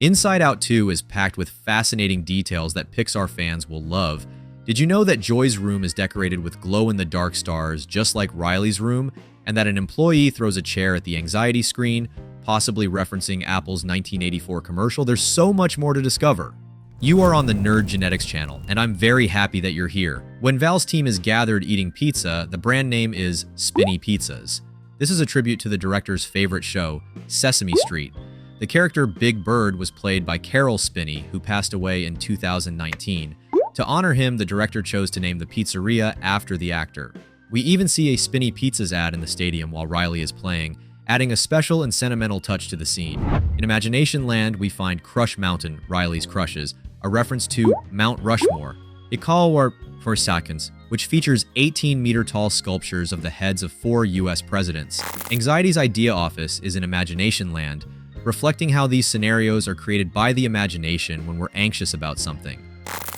Inside Out 2 is packed with fascinating details that Pixar fans will love. Did you know that Joy's room is decorated with glow-in-the-dark stars, just like Riley's room, and that an employee throws a chair at the anxiety screen, possibly referencing Apple's 1984 commercial? There's so much more to discover. You are on the Nerd Genetics channel, and I'm very happy that you're here. When Val's team is gathered eating pizza, the brand name is Spinny Pizzas. This is a tribute to the director's favorite show, Sesame Street. The character Big Bird was played by Carol Spinney, who passed away in 2019. To honor him, the director chose to name the pizzeria after the actor. We even see a Spinny Pizzas ad in the stadium while Riley is playing, adding a special and sentimental touch to the scene. In Imagination Land, we find Crush Mountain, Riley's crushes, a reference to Mount Rushmore, Iqaluit for seconds, which features 18-meter-tall sculptures of the heads of 4 U.S. presidents. Anxiety's idea office is in Imagination Land, reflecting how these scenarios are created by the imagination when we're anxious about something.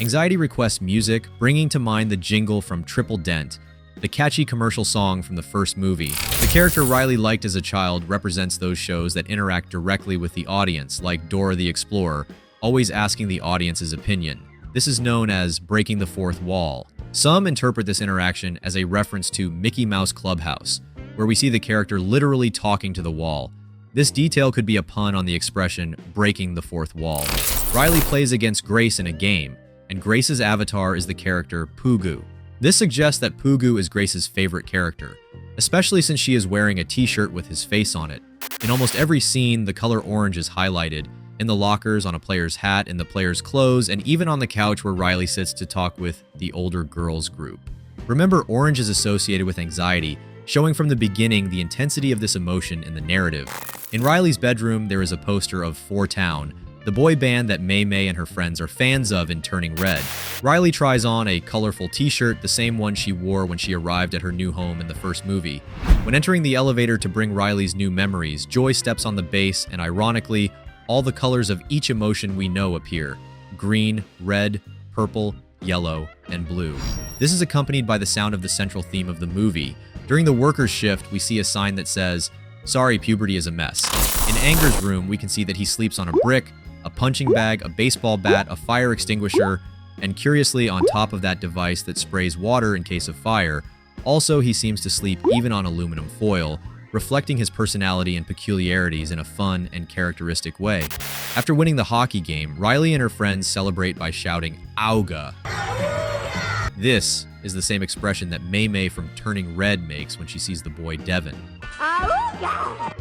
Anxiety requests music, bringing to mind the jingle from Triple Dent, the catchy commercial song from the first movie. The character Riley liked as a child represents those shows that interact directly with the audience, like Dora the Explorer, always asking the audience's opinion. This is known as breaking the fourth wall. Some interpret this interaction as a reference to Mickey Mouse Clubhouse, where we see the character literally talking to the wall. This detail could be a pun on the expression, breaking the fourth wall. Riley plays against Grace in a game, and Grace's avatar is the character Pugu. This suggests that Pugu is Grace's favorite character, especially since she is wearing a t-shirt with his face on it. In almost every scene, the color orange is highlighted, in the lockers, on a player's hat, in the player's clothes, and even on the couch where Riley sits to talk with the older girls group. Remember, orange is associated with anxiety, showing from the beginning the intensity of this emotion in the narrative. In Riley's bedroom, there is a poster of Four Town, the boy band that Mei Mei and her friends are fans of in Turning Red. Riley tries on a colorful t-shirt, the same one she wore when she arrived at her new home in the first movie. When entering the elevator to bring Riley's new memories, Joy steps on the base, and ironically, all the colors of each emotion we know appear: green, red, purple, yellow, and blue. This is accompanied by the sound of the central theme of the movie. During the workers' shift, we see a sign that says, "Sorry, puberty is a mess." In Anger's room, we can see that he sleeps on a brick, a punching bag, a baseball bat, a fire extinguisher, and curiously, on top of that device that sprays water in case of fire. Also, he seems to sleep even on aluminum foil, reflecting his personality and peculiarities in a fun and characteristic way. After winning the hockey game, Riley and her friends celebrate by shouting, "Auga!" This is the same expression that Mei Mei from Turning Red makes when she sees the boy Devin.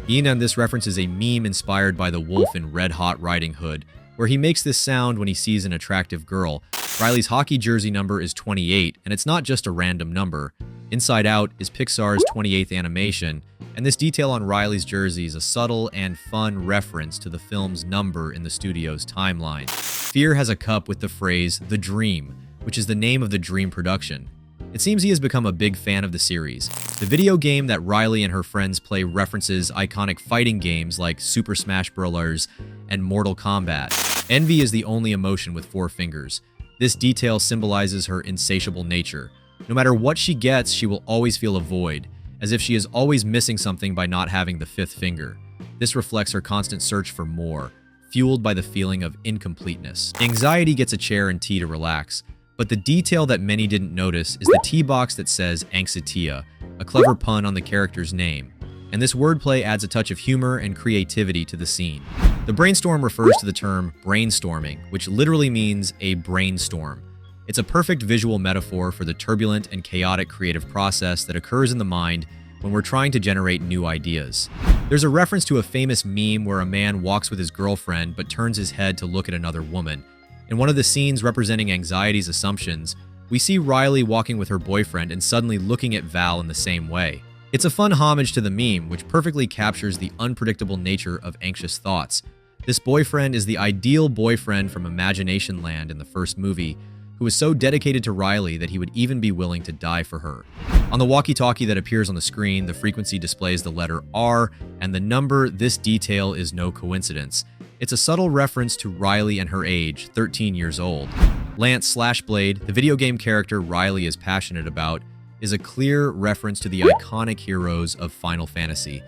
Ian, this reference is a meme inspired by the wolf in Red Hot Riding Hood, where he makes this sound when he sees an attractive girl. Riley's hockey jersey number is 28, and it's not just a random number. Inside Out is Pixar's 28th animation, and this detail on Riley's jersey is a subtle and fun reference to the film's number in the studio's timeline. Fear has a cup with the phrase, "The Dream," which is the name of the Dream production. It seems he has become a big fan of the series. The video game that Riley and her friends play references iconic fighting games like Super Smash Bros. And Mortal Kombat. Envy is the only emotion with 4 fingers. This detail symbolizes her insatiable nature. No matter what she gets, she will always feel a void, as if she is always missing something by not having the 5th finger. This reflects her constant search for more, fueled by the feeling of incompleteness. Anxiety gets a chair and tea to relax, but the detail that many didn't notice is the tea box that says Anxitia, a clever pun on the character's name. And this wordplay adds a touch of humor and creativity to the scene. The brainstorm refers to the term brainstorming, which literally means a brainstorm. It's a perfect visual metaphor for the turbulent and chaotic creative process that occurs in the mind when we're trying to generate new ideas. There's a reference to a famous meme where a man walks with his girlfriend but turns his head to look at another woman. In one of the scenes representing Anxiety's assumptions, we see Riley walking with her boyfriend and suddenly looking at Val in the same way. It's a fun homage to the meme, which perfectly captures the unpredictable nature of anxious thoughts. This boyfriend is the ideal boyfriend from Imagination Land in the first movie, who is so dedicated to Riley that he would even be willing to die for her. On the walkie-talkie that appears on the screen, the frequency displays the letter R, and the number. This detail is no coincidence. It's a subtle reference to Riley and her age, 13 years old. Lance Slashblade, the video game character Riley is passionate about, is a clear reference to the iconic heroes of Final Fantasy.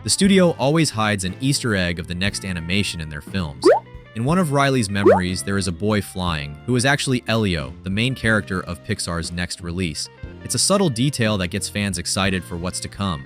The studio always hides an Easter egg of the next animation in their films. In one of Riley's memories, there is a boy flying, who is actually Elio, the main character of Pixar's next release. It's a subtle detail that gets fans excited for what's to come.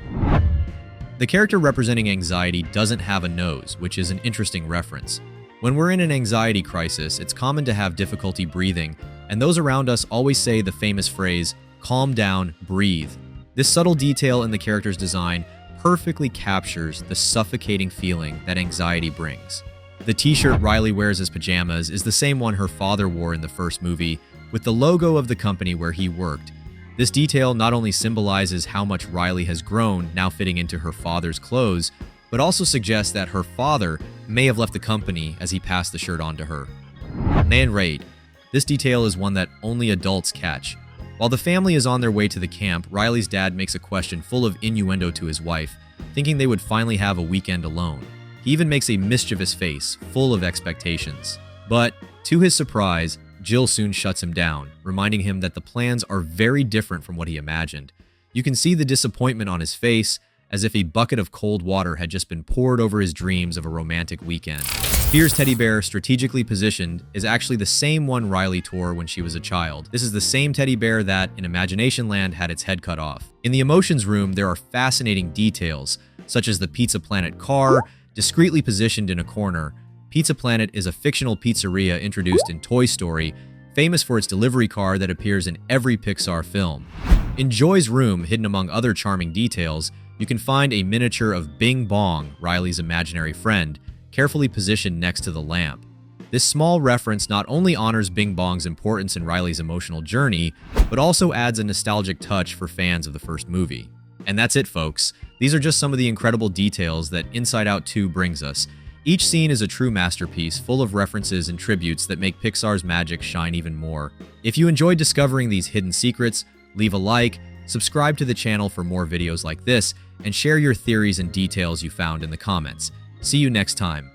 The character representing anxiety doesn't have a nose, which is an interesting reference. When we're in an anxiety crisis, it's common to have difficulty breathing, and those around us always say the famous phrase, "Calm down, breathe." This subtle detail in the character's design perfectly captures the suffocating feeling that anxiety brings. The t-shirt Riley wears as pajamas is the same one her father wore in the first movie, with the logo of the company where he worked. This detail not only symbolizes how much Riley has grown, now fitting into her father's clothes, but also suggests that her father may have left the company as he passed the shirt on to her. Nan Raid. This detail is one that only adults catch. While the family is on their way to the camp, Riley's dad makes a question full of innuendo to his wife, thinking they would finally have a weekend alone. He even makes a mischievous face, full of expectations. But, to his surprise, Jill soon shuts him down, reminding him that the plans are very different from what he imagined. You can see the disappointment on his face, as if a bucket of cold water had just been poured over his dreams of a romantic weekend. Fear's teddy bear, strategically positioned, is actually the same one Riley tore when she was a child. This is the same teddy bear that, in Imagination Land, had its head cut off. In the emotions room, there are fascinating details, such as the Pizza Planet car, discreetly positioned in a corner. Pizza Planet is a fictional pizzeria introduced in Toy Story, famous for its delivery car that appears in every Pixar film. In Joy's room, hidden among other charming details, you can find a miniature of Bing Bong, Riley's imaginary friend, carefully positioned next to the lamp. This small reference not only honors Bing Bong's importance in Riley's emotional journey, but also adds a nostalgic touch for fans of the first movie. And that's it, folks. These are just some of the incredible details that Inside Out 2 brings us. Each scene is a true masterpiece, full of references and tributes that make Pixar's magic shine even more. If you enjoyed discovering these hidden secrets, leave a like, subscribe to the channel for more videos like this, and share your theories and details you found in the comments. See you next time.